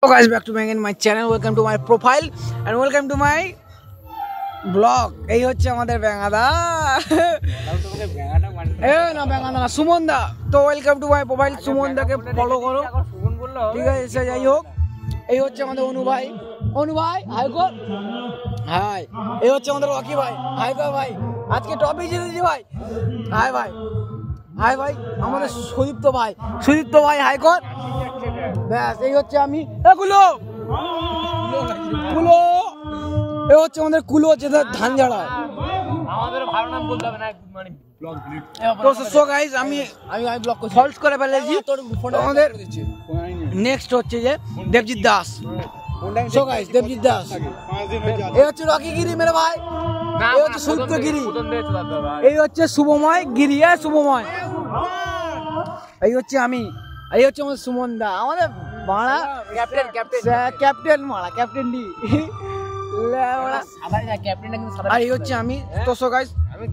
Hello guys, back to me again my channel. Welcome to my profile and welcome to my vlog. এই হচ্ছে আমাদের ব্যাঙাদা। না ব্যাঙাদা না, সুমন দা। তো welcome to my profile. Suman দাকে ফলো করো, ঠিক আছে? সে যাই হোক, এই হচ্ছে আমাদের অনু ভাই। অনু ভাই হাই কর, হাই। এই হচ্ছে আমাদের রকি ভাই, হাই কর ভাই। আজকে টপিক জিতেছি ভাই, হাই ভাই। হাই ভাই আমাদের সুদীপ্ত ভাই, সুদীপ্ত ভাই হাই কর। ব্যাস, এই হচ্ছে আমি। কুলো কুলো, এ হচ্ছে আমাদের কুলো, যেটা ধান ঝাড়ায়। আমাদের ভালো নাম বলতে হবে না, মানে ব্লগ তো সো গাইস, আমি ব্লগ করছি, ফলস করে ফেলেছি। আমাদের নেক্সট হচ্ছে যে দেবজিৎ দাস। So guys, Debjit Das. এই হচ্ছে রকি গিরি মেরে ভাই, এই হচ্ছে সুদীপ্ত গিরি, এই হচ্ছে শুভময় গিরি। শুভময়, এই হচ্ছে আমি, এই হচ্ছে আমাদের সুমন দা, আমাদের মারা ক্যাপ্টেন। ক্যাপ্টেন মারা, ক্যাপ্টেন ডি। আর এই হচ্ছে আমি। তো সো গাইস, আমি